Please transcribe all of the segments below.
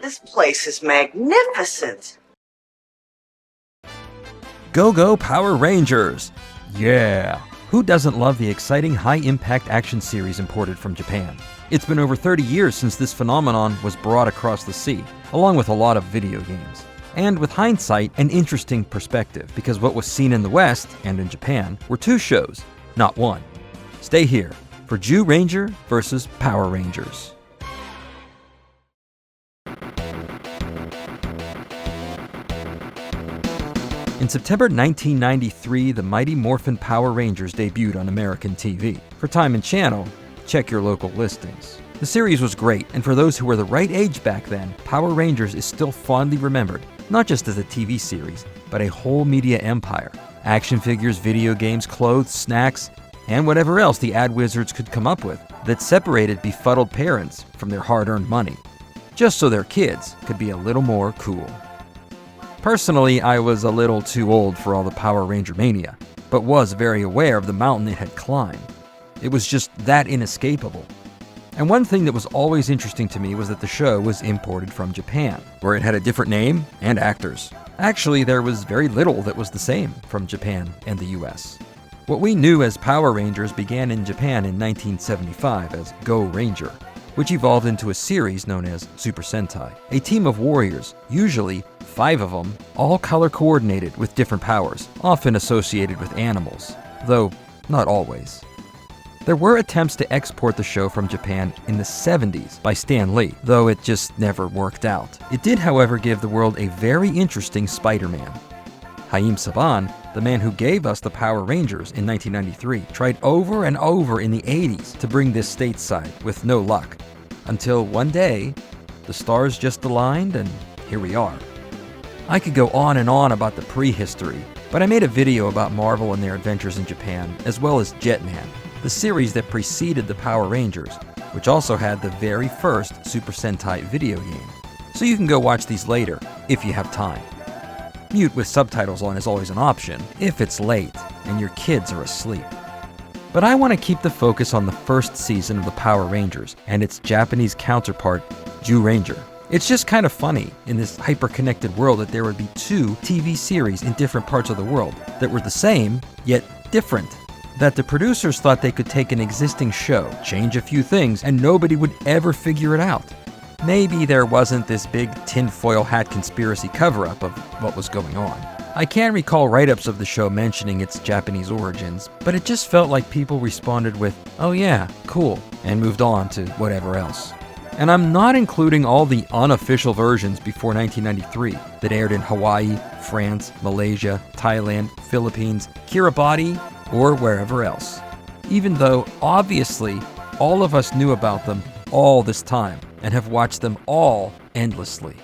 This place is magnificent. Go Power Rangers! Yeah! Who doesn't love the exciting high-impact action series imported from Japan? It's been over 30 years since this phenomenon was brought across the sea, along with a lot of video games. And with hindsight, an interesting perspective, because what was seen in the West, and in Japan, were two shows, not one. Stay here for Zyuranger vs. Power Rangers. In September 1993, the mighty Morphin Power Rangers debuted on American TV. For time and channel, check your local listings. The series was great, and for those who were the right age back then, Power Rangers is still fondly remembered, not just as a TV series, but a whole media empire. Action figures, video games, clothes, snacks, and whatever else the ad wizards could come up with that separated befuddled parents from their hard-earned money, just so their kids could be a little more cool. Personally, I was a little too old for all the Power Ranger mania, but was very aware of the mountain it had climbed. It was just that inescapable. And one thing that was always interesting to me was that the show was imported from Japan, where it had a different name and actors. Actually, there was very little that was the same from Japan and the US. What we knew as Power Rangers began in Japan in 1975 as Go Ranger, which evolved into a series known as Super Sentai, a team of warriors, usually 5 of them, all color coordinated with different powers, often associated with animals, though not always. There were attempts to export the show from Japan in the 70s by Stan Lee, though it just never worked out. It did, however, give the world a very interesting Spider-Man. Haim Saban, the man who gave us the Power Rangers in 1993, tried over and over in the 80s to bring this stateside with no luck, until one day, the stars just aligned and here we are. I could go on and on about the prehistory, but I made a video about Marvel and their adventures in Japan, as well as Jetman, the series that preceded the Power Rangers, which also had the very first Super Sentai video game. So you can go watch these later, if you have time. Mute with subtitles on is always an option, if it's late and your kids are asleep. But I want to keep the focus on the first season of the Power Rangers and its Japanese counterpart, Zyuranger. It's just kind of funny in this hyper-connected world that there would be 2 TV series in different parts of the world that were the same, yet different. That the producers thought they could take an existing show, change a few things, and nobody would ever figure it out. Maybe there wasn't this big tinfoil hat conspiracy cover-up of what was going on. I can recall write-ups of the show mentioning its Japanese origins, but it just felt like people responded with, "Oh yeah, cool," and moved on to whatever else. And I'm not including all the unofficial versions before 1993 that aired in Hawaii, France, Malaysia, Thailand, Philippines, Kiribati, or wherever else. Even though, obviously, all of us knew about them all this time and have watched them all endlessly.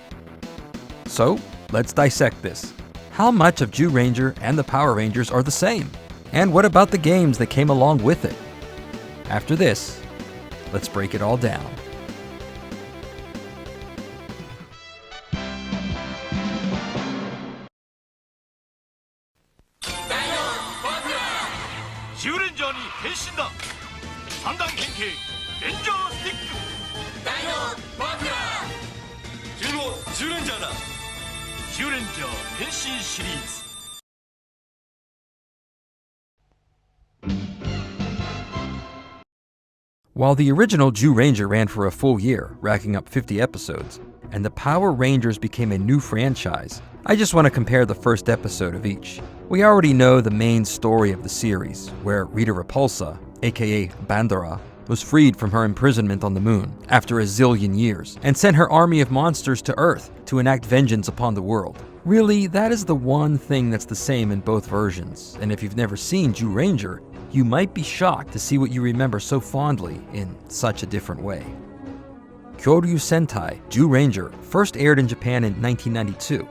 So, let's dissect this. How much of Zyuranger and the Power Rangers are the same? And what about the games that came along with it? After this, let's break it all down. zyurangerに変身だ。三段変形レンジャースティック。ダイノバフラー。自分もzyurangerだ。zyuranger変身シリーズ。While the original Zyuranger ran for a full year, racking up 50 episodes, and the Power Rangers became a new franchise, I just want to compare the first episode of each. We already know the main story of the series, where Rita Repulsa, aka Bandara, was freed from her imprisonment on the moon after a zillion years, and sent her army of monsters to Earth to enact vengeance upon the world. Really, that is the one thing that's the same in both versions, and if you've never seen Zyuranger, you might be shocked to see what you remember so fondly in such a different way. Kyoryu Sentai Zyuranger first aired in Japan in 1992.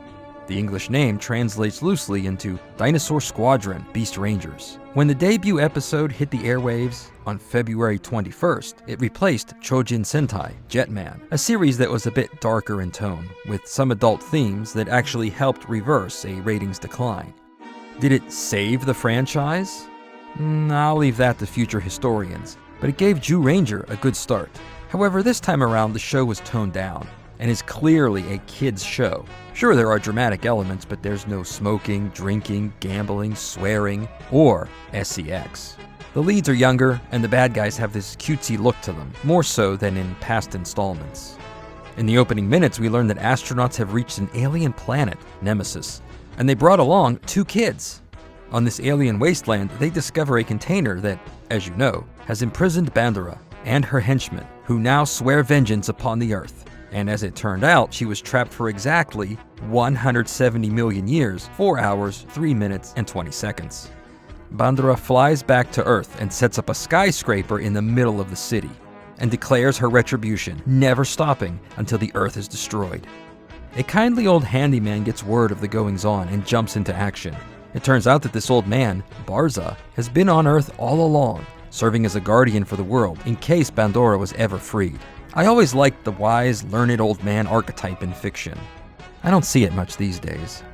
The English name translates loosely into Dinosaur Squadron Beast Rangers. When the debut episode hit the airwaves on February 21st, it replaced Chojin Sentai Jetman, a series that was a bit darker in tone, with some adult themes that actually helped reverse a ratings decline. Did it save the franchise? I'll leave that to future historians, but it gave Zyuranger a good start. However, this time around the show was toned down, and is clearly a kid's show. Sure, there are dramatic elements, but there's no smoking, drinking, gambling, swearing, or sex. The leads are younger, and the bad guys have this cutesy look to them, more so than in past installments. In the opening minutes, we learn that astronauts have reached an alien planet, Nemesis, and they brought along 2 kids. On this alien wasteland, they discover a container that, as you know, has imprisoned Bandura and her henchmen, who now swear vengeance upon the Earth. And as it turned out, she was trapped for exactly 170 million years, 4 hours, 3 minutes, and 20 seconds. Bandura flies back to Earth and sets up a skyscraper in the middle of the city, and declares her retribution, never stopping until the Earth is destroyed. A kindly old handyman gets word of the goings-on and jumps into action. It turns out that this old man, Barza, has been on Earth all along, serving as a guardian for the world in case Bandura was ever freed. I always liked the wise, learned old man archetype in fiction. I don't see it much these days.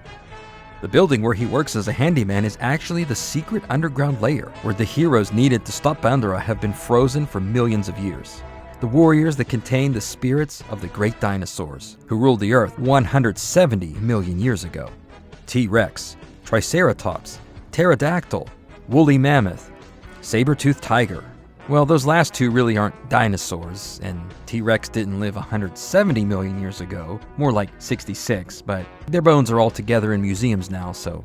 The building where he works as a handyman is actually the secret underground lair where the heroes needed to stop Bandura have been frozen for millions of years. The warriors that contain the spirits of the great dinosaurs who ruled the Earth 170 million years ago. T-Rex, Triceratops, Pterodactyl, Woolly Mammoth, Saber-toothed Tiger. Well, those last 2 really aren't dinosaurs, and T-Rex didn't live 170 million years ago, more like 66, but their bones are all together in museums now, so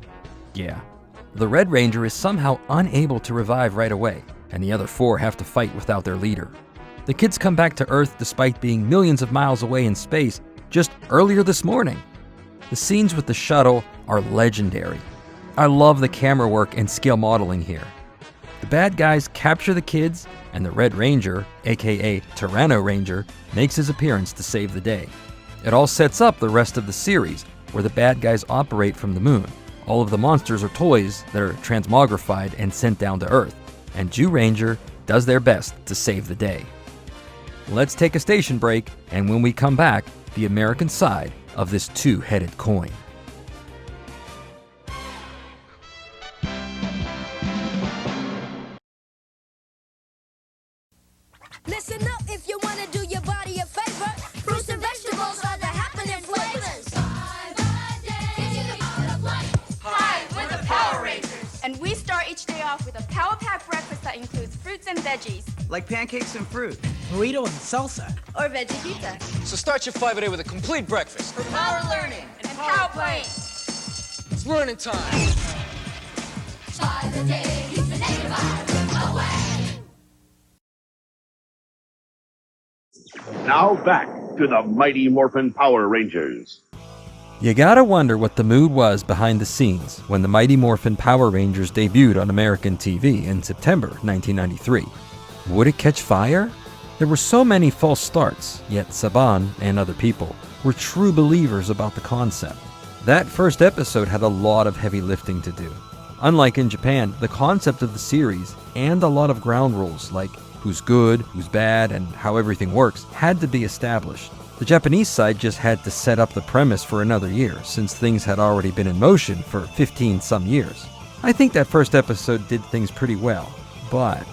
yeah. The Red Ranger is somehow unable to revive right away, and the other 4 have to fight without their leader. The kids come back to Earth despite being millions of miles away in space just earlier this morning. The scenes with the shuttle are legendary. I love the camera work and scale modeling here. The bad guys capture the kids, and the Red Ranger, aka Tyranno Ranger, makes his appearance to save the day. It all sets up the rest of the series, where the bad guys operate from the moon. All of the monsters are toys that are transmogrified and sent down to Earth, and Zyuranger does their best to save the day. Let's take a station break, and when we come back, the American side of this 2-headed coin. Listen up if you want to do your body a favor. Fruits and vegetables are the happening flavors. Hi, we're the Power Rangers. And we start each day off with a Power Pack breakfast that includes fruits and veggies. Like pancakes and fruit. Burrito and salsa. Or veggie pizza. So start your 5-a-day with a complete breakfast. For power learning and power playing. It's learning time. Now back to the Mighty Morphin Power Rangers. You gotta wonder what the mood was behind the scenes when the Mighty Morphin Power Rangers debuted on American TV in September 1993. Would it catch fire? There were so many false starts, yet Saban and other people were true believers about the concept. That first episode had a lot of heavy lifting to do. Unlike in Japan, the concept of the series and a lot of ground rules like who's good, who's bad, and how everything works had to be established. The Japanese side just had to set up the premise for another year, since things had already been in motion for 15-some years. I think that first episode did things pretty well, but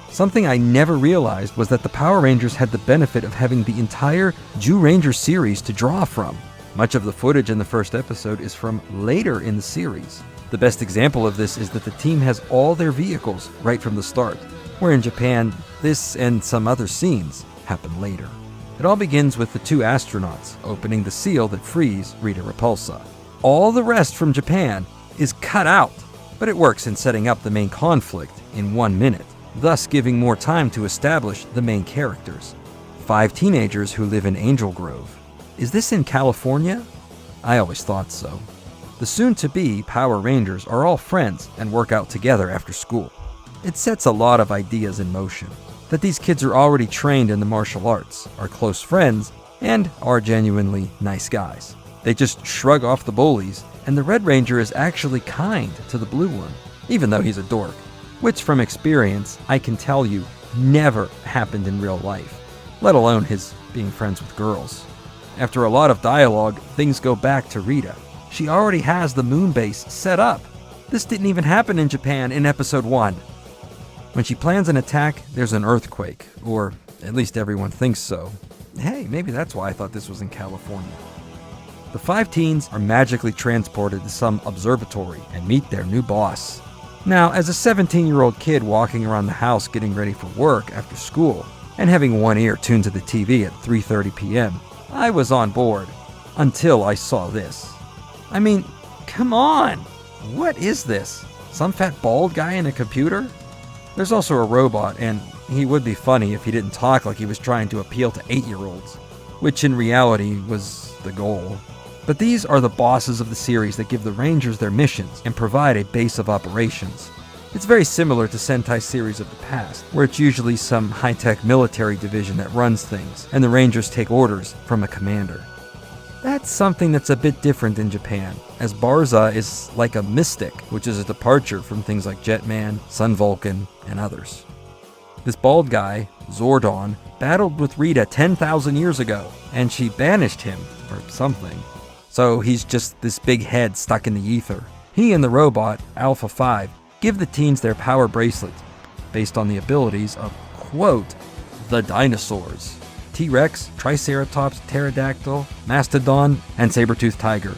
something I never realized was that the Power Rangers had the benefit of having the entire Zyuranger series to draw from. Much of the footage in the first episode is from later in the series. The best example of this is that the team has all their vehicles right from the start, where in Japan, this and some other scenes happen later. It all begins with the 2 astronauts opening the seal that frees Rita Repulsa. All the rest from Japan is cut out, but it works in setting up the main conflict in 1 minute, thus giving more time to establish the main characters. 5 teenagers who live in Angel Grove. Is this in California? I always thought so. The soon-to-be Power Rangers are all friends and work out together after school. It sets a lot of ideas in motion. That these kids are already trained in the martial arts, are close friends, and are genuinely nice guys. They just shrug off the bullies, and the Red Ranger is actually kind to the blue one, even though he's a dork, which from experience, I can tell you, never happened in real life, let alone his being friends with girls. After a lot of dialogue, things go back to Rita. She already has the moon base set up. This didn't even happen in Japan in episode 1. When she plans an attack, there's an earthquake, or at least everyone thinks so. hey, maybe that's why I thought this was in California. The 5 teens are magically transported to some observatory and meet their new boss. Now, as a 17-year-old kid walking around the house getting ready for work after school, and having one ear tuned to the TV at 3:30 p.m., I was on board. Until I saw this. I mean, come on! What is this? Some fat bald guy in a computer? There's also a robot, and he would be funny if he didn't talk like he was trying to appeal to 8-year-olds, which in reality was the goal. But these are the bosses of the series that give the Rangers their missions and provide a base of operations. It's very similar to Sentai series of the past, where it's usually some high-tech military division that runs things, and the Rangers take orders from a commander. That's something that's a bit different in Japan, as Barza is like a mystic, which is a departure from things like Jetman, Sun Vulcan, and others. This bald guy, Zordon, battled with Rita 10,000 years ago, and she banished him, or something. So he's just this big head stuck in the ether. He and the robot, Alpha 5, give the teens their power bracelet, based on the abilities of, quote, the dinosaurs. T-Rex, Triceratops, Pterodactyl, Mastodon, and Saber-toothed Tiger.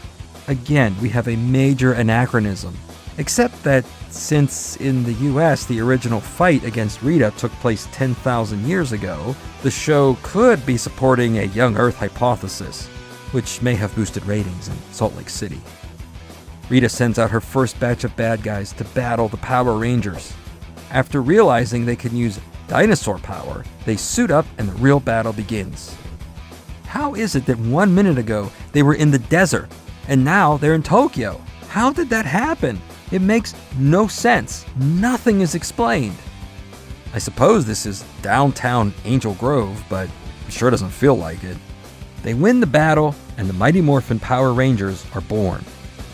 Again, we have a major anachronism. Except that since in the US the original fight against Rita took place 10,000 years ago, the show could be supporting a young Earth hypothesis, which may have boosted ratings in Salt Lake City. Rita sends out her first batch of bad guys to battle the Power Rangers. After realizing they can use dinosaur power, they suit up and the real battle begins. How is it that 1 minute ago they were in the desert and now they're in Tokyo? How did that happen? It makes no sense. Nothing is explained. I suppose this is downtown Angel Grove, but it sure doesn't feel like it. They win the battle and the Mighty Morphin Power Rangers are born,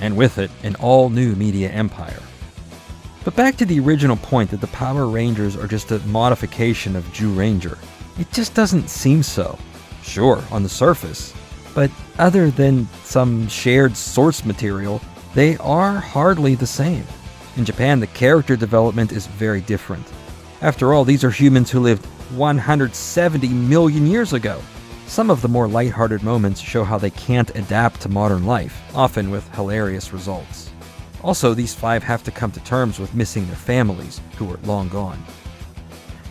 and with it, an all-new media empire. But back to the original point that the Power Rangers are just a modification of Zyuranger. It just doesn't seem so. Sure, on the surface, but other than some shared source material, they are hardly the same. In Japan, the character development is very different. After all, these are humans who lived 170 million years ago. Some of the more lighthearted moments show how they can't adapt to modern life, often with hilarious results. Also, these 5 have to come to terms with missing their families, who are long gone.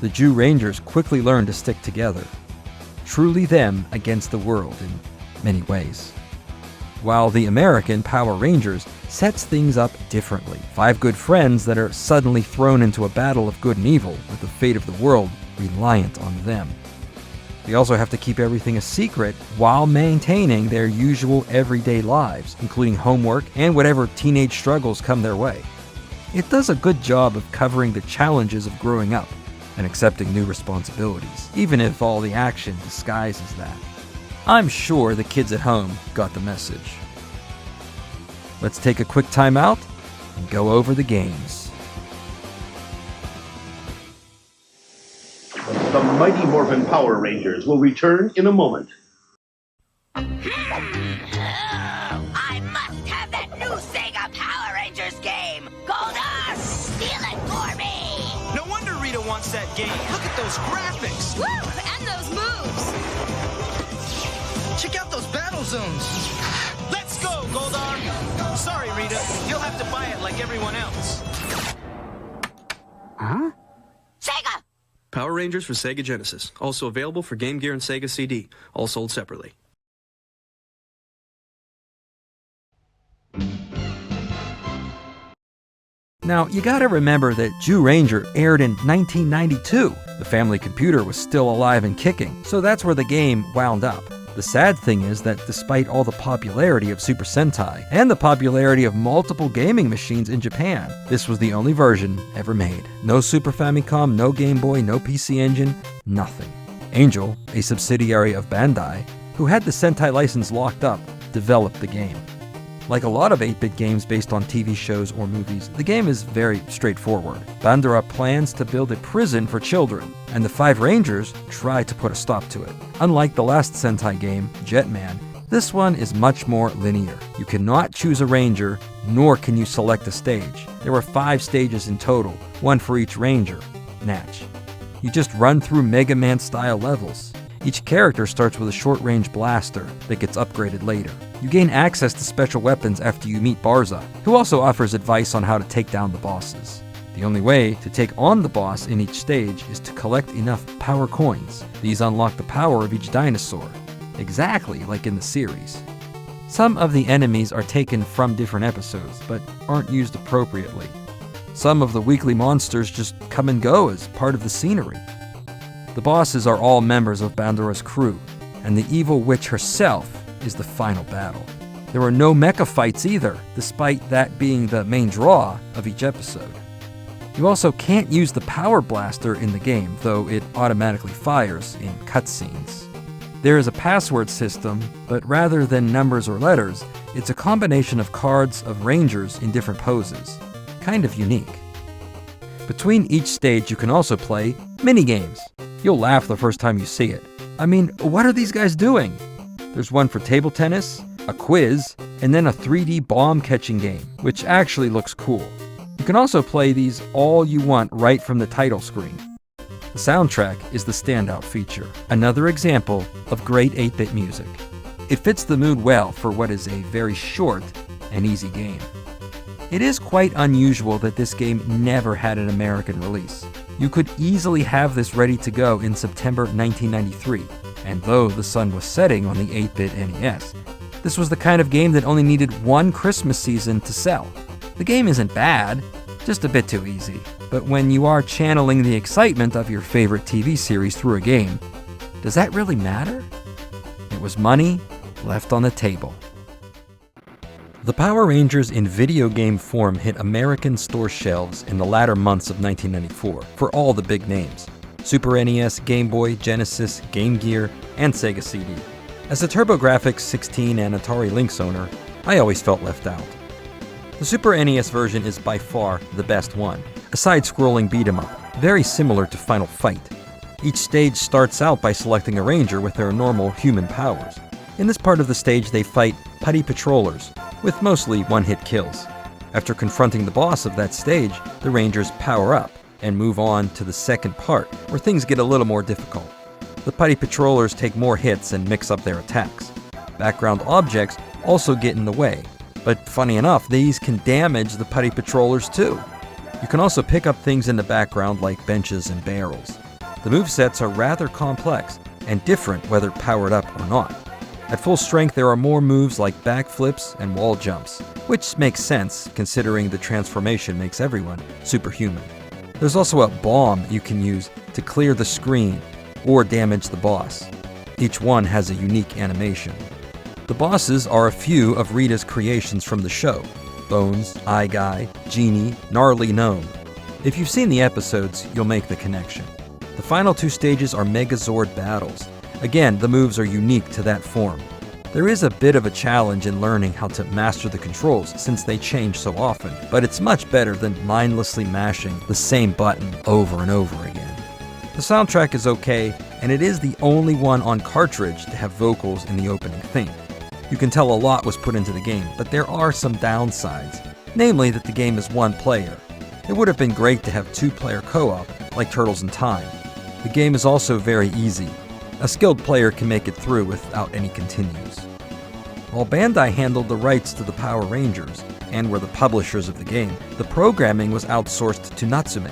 The Zyurangers quickly learn to stick together. Truly them against the world in many ways. While the American Power Rangers sets things up differently. 5 good friends that are suddenly thrown into a battle of good and evil, with the fate of the world reliant on them. They also have to keep everything a secret while maintaining their usual everyday lives, including homework and whatever teenage struggles come their way. It does a good job of covering the challenges of growing up and accepting new responsibilities, even if all the action disguises that. I'm sure the kids at home got the message. Let's take a quick time out and go over the games. The Mighty Morphin Power Rangers will return in a moment. I must have that new Sega Power Rangers game! Goldar, steal it for me! No wonder Rita wants that game. Look at those graphics. Woo! And those moves! Check out those battle zones. Let's go, Goldar. Sorry, Rita. You'll have to buy it like everyone else. Sega! Power Rangers for Sega Genesis. Also available for Game Gear and Sega CD. All sold separately. Now, you gotta remember that Zyuranger aired in 1992. The family computer was still alive and kicking, so that's where the game wound up. The sad thing is that despite all the popularity of Super Sentai, and the popularity of multiple gaming machines in Japan, this was the only version ever made. No Super Famicom, no Game Boy, no PC Engine, nothing. Angel, a subsidiary of Bandai, who had the Sentai license locked up, developed the game. Like a lot of 8-bit games based on TV shows or movies, the game is very straightforward. Bandura plans to build a prison for children, and the 5 Rangers try to put a stop to it. Unlike the last Sentai game, Jetman, this one is much more linear. You cannot choose a Ranger, nor can you select a stage. There were 5 stages in total, 1 for each Ranger. Natch. You just run through Mega Man-style levels. Each character starts with a short-range blaster that gets upgraded later. You gain access to special weapons after you meet Barza, who also offers advice on how to take down the bosses. The only way to take on the boss in each stage is to collect enough power coins. These unlock the power of each dinosaur, exactly like in the series. Some of the enemies are taken from different episodes, but aren't used appropriately. Some of the weekly monsters just come and go as part of the scenery. The bosses are all members of Bandura's crew, and the evil witch herself is the final battle. There are no mecha fights either, despite that being the main draw of each episode. You also can't use the power blaster in the game, though it automatically fires in cutscenes. There is a password system, but rather than numbers or letters, it's a combination of cards of rangers in different poses. Kind of unique. Between each stage you can also play minigames. You'll laugh the first time you see it. I mean, what are these guys doing? There's one for table tennis, a quiz, and then a 3D bomb catching game, which actually looks cool. You can also play these all you want right from the title screen. The soundtrack is the standout feature, another example of great 8-bit music. It fits the mood well for what is a very short and easy game. It is quite unusual that this game never had an American release. You could easily have this ready to go in September 1993, and though the sun was setting on the 8-bit NES, this was the kind of game that only needed one Christmas season to sell. The game isn't bad, just a bit too easy. But when you are channeling the excitement of your favorite TV series through a game, does that really matter? It was money left on the table. The Power Rangers in video game form hit American store shelves in the latter months of 1994 for all the big names: Super NES, Game Boy, Genesis, Game Gear, and Sega CD. As a TurboGrafx 16 and Atari Lynx owner, I always felt left out. The Super NES version is by far the best one, a side-scrolling beat-em-up, very similar to Final Fight. Each stage starts out by selecting a ranger with their normal human powers. In this part of the stage they fight putty patrollers, with mostly one-hit kills. After confronting the boss of that stage, the Rangers power up and move on to the second part, where things get a little more difficult. The putty patrollers take more hits and mix up their attacks. Background objects also get in the way, but funny enough, these can damage the putty patrollers too. You can also pick up things in the background like benches and barrels. The movesets are rather complex and different whether powered up or not. At full strength, there are more moves like backflips and wall jumps, which makes sense considering the transformation makes everyone superhuman. There's also a bomb you can use to clear the screen or damage the boss. Each one has a unique animation. The bosses are a few of Rita's creations from the show: Bones, Eye Guy, Genie, Gnarly Gnome. If you've seen the episodes, you'll make the connection. The final two stages are Megazord battles. Again, the moves are unique to that form. There is a bit of a challenge in learning how to master the controls since they change so often, but it's much better than mindlessly mashing the same button over and over again. The soundtrack is okay, and it is the only one on cartridge to have vocals in the opening theme. You can tell a lot was put into the game, but there are some downsides, namely that the game is one player. It would have been great to have two-player co-op, like Turtles in Time. The game is also very easy. A skilled player can make it through without any continues. While Bandai handled the rights to the Power Rangers, and were the publishers of the game, the programming was outsourced to Natsume.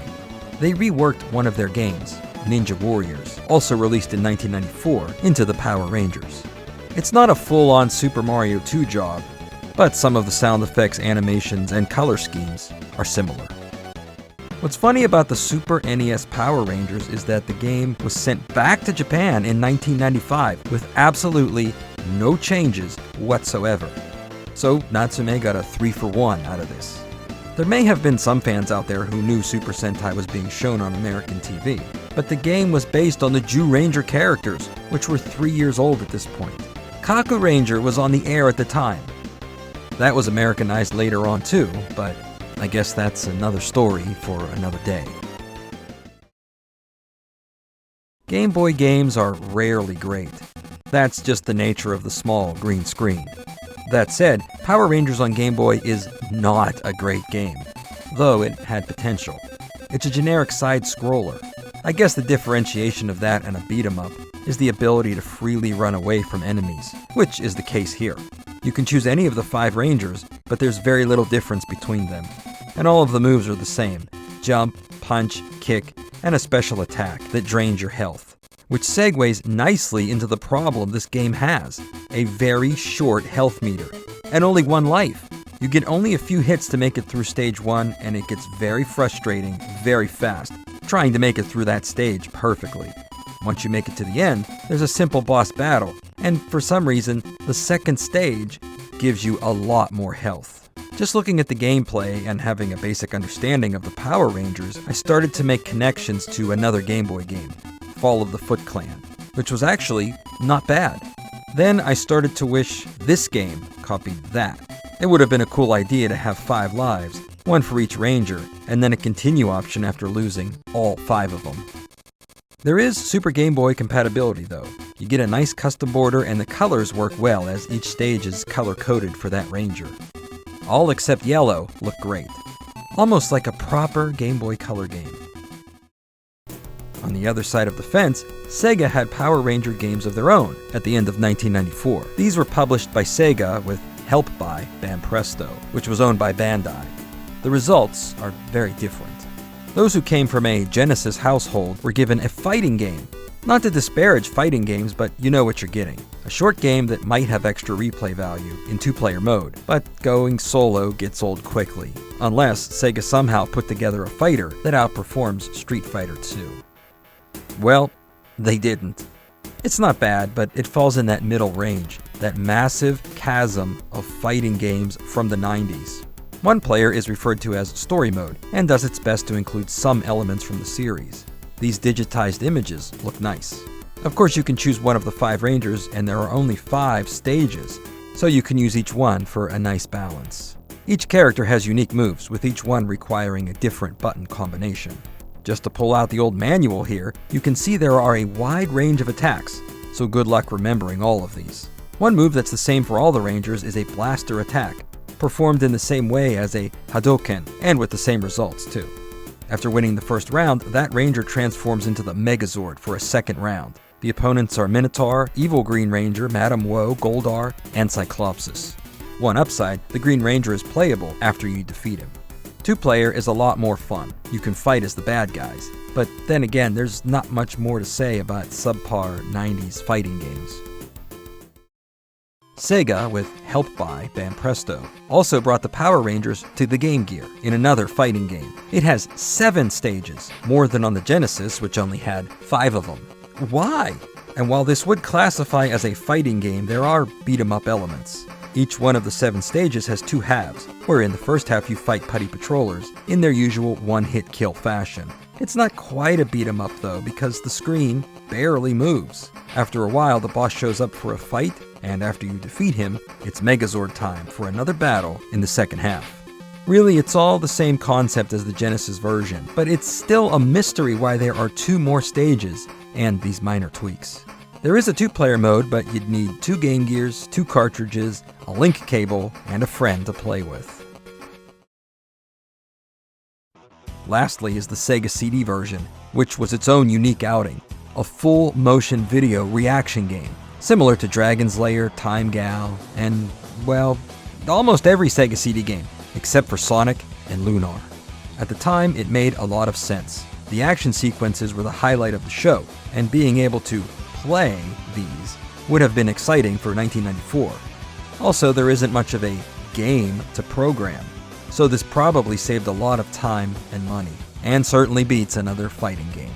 They reworked one of their games, Ninja Warriors, also released in 1994, into the Power Rangers. It's not a full-on Super Mario 2 job, but some of the sound effects, animations, and color schemes are similar. What's funny about the Super NES Power Rangers is that the game was sent back to Japan in 1995 with absolutely no changes whatsoever. So Natsume got a 3-for-1 out of this. There may have been some fans out there who knew Super Sentai was being shown on American TV, but the game was based on the Zyuranger characters, which were 3 years old at this point. Kaku Ranger was on the air at the time. That was Americanized later on too, but I guess that's another story for another day. Game Boy games are rarely great. That's just the nature of the small green screen. That said, Power Rangers on Game Boy is not a great game, though it had potential. It's a generic side-scroller. I guess the differentiation of that and a beat-em-up is the ability to freely run away from enemies, which is the case here. You can choose any of the 5 Rangers, but there's very little difference between them. And all of the moves are the same: jump, punch, kick, and a special attack that drains your health. Which segues nicely into the problem this game has: a very short health meter, and only 1 life. You get only a few hits to make it through stage 1, and it gets very frustrating very fast, trying to make it through that stage perfectly. Once you make it to the end, there's a simple boss battle, and for some reason, the second stage gives you a lot more health. Just looking at the gameplay and having a basic understanding of the Power Rangers, I started to make connections to another Game Boy game, Fall of the Foot Clan, which was actually not bad. Then I started to wish this game copied that. It would have been a cool idea to have 5 lives, 1 for each Ranger, and then a continue option after losing all 5 of them. There is Super Game Boy compatibility though. You get a nice custom border and the colors work well as each stage is color-coded for that Ranger. All except yellow look great. Almost like a proper Game Boy Color game. On the other side of the fence, Sega had Power Ranger games of their own at the end of 1994. These were published by Sega with help by Banpresto, which was owned by Bandai. The results are very different. Those who came from a Genesis household were given a fighting game. Not to disparage fighting games, but you know what you're getting. A short game that might have extra replay value in 2-player mode, but going solo gets old quickly, unless Sega somehow put together a fighter that outperforms Street Fighter 2. Well, they didn't. It's not bad, but it falls in that middle range, that massive chasm of fighting games from the 90s. One player is referred to as story mode, and does its best to include some elements from the series. These digitized images look nice. Of course, you can choose one of the 5 Rangers, and there are only 5 stages, so you can use each one for a nice balance. Each character has unique moves, with each one requiring a different button combination. Just to pull out the old manual here, you can see there are a wide range of attacks, so good luck remembering all of these. One move that's the same for all the Rangers is a blaster attack, performed in the same way as a Hadouken, and with the same results too. After winning the first round, that Ranger transforms into the Megazord for a second round. The opponents are Minotaur, Evil Green Ranger, Madame Woe, Goldar, and Cyclopsis. One upside, the Green Ranger is playable after you defeat him. 2-player is a lot more fun. You can fight as the bad guys, but then again, there's not much more to say about subpar 90s fighting games. Sega, with help by Banpresto, also brought the Power Rangers to the Game Gear in another fighting game. It has 7 stages, more than on the Genesis, which only had 5 of them. Why? And while this would classify as a fighting game, there are beat-em-up elements. Each one of the 7 stages has 2 halves, where in the first half you fight putty patrollers in their usual one-hit kill fashion. It's not quite a beat-em-up though, because the screen barely moves. After a while, the boss shows up for a fight, and after you defeat him, it's Megazord time for another battle in the second half. Really, it's all the same concept as the Genesis version, but it's still a mystery why there are 2 more stages and these minor tweaks. There is a 2-player mode, but you'd need 2 Game Gears, 2 cartridges, a link cable, and a friend to play with. Lastly is the Sega CD version, which was its own unique outing, a full motion video reaction game, similar to Dragon's Lair, Time Gal, and, well, almost every Sega CD game, except for Sonic and Lunar. At the time, it made a lot of sense. The action sequences were the highlight of the show, and being able to play these would have been exciting for 1994. Also, there isn't much of a game to program, so this probably saved a lot of time and money, and certainly beats another fighting game.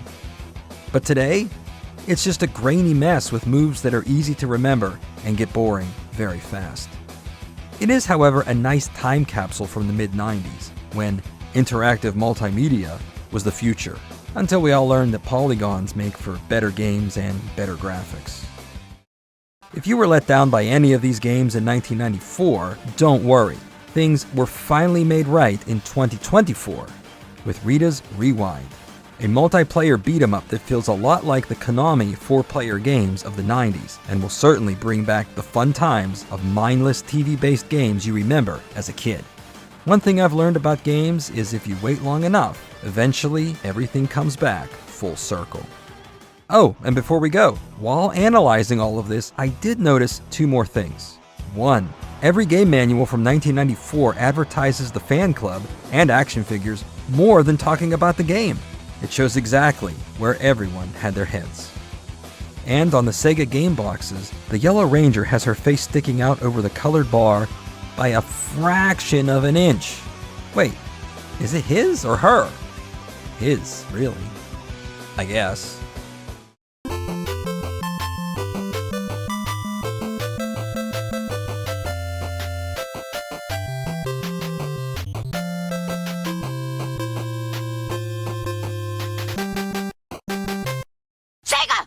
But today, it's just a grainy mess with moves that are easy to remember and get boring very fast. It is, however, a nice time capsule from the mid-90s, when interactive multimedia was the future, until we all learned that polygons make for better games and better graphics. If you were let down by any of these games in 1994, don't worry. Things were finally made right in 2024 with Rita's Rewind, a multiplayer beat-em-up that feels a lot like the Konami 4-player games of the 90s and will certainly bring back the fun times of mindless TV-based games you remember as a kid. One thing I've learned about games is if you wait long enough, eventually everything comes back full circle. Oh, and before we go, while analyzing all of this, I did notice two more things. One, every game manual from 1994 advertises the fan club and action figures more than talking about the game. It shows exactly where everyone had their heads. And on the Sega game boxes, the Yellow Ranger has her face sticking out over the colored bar by a fraction of an inch. Wait, is it his or her? His, really. I guess.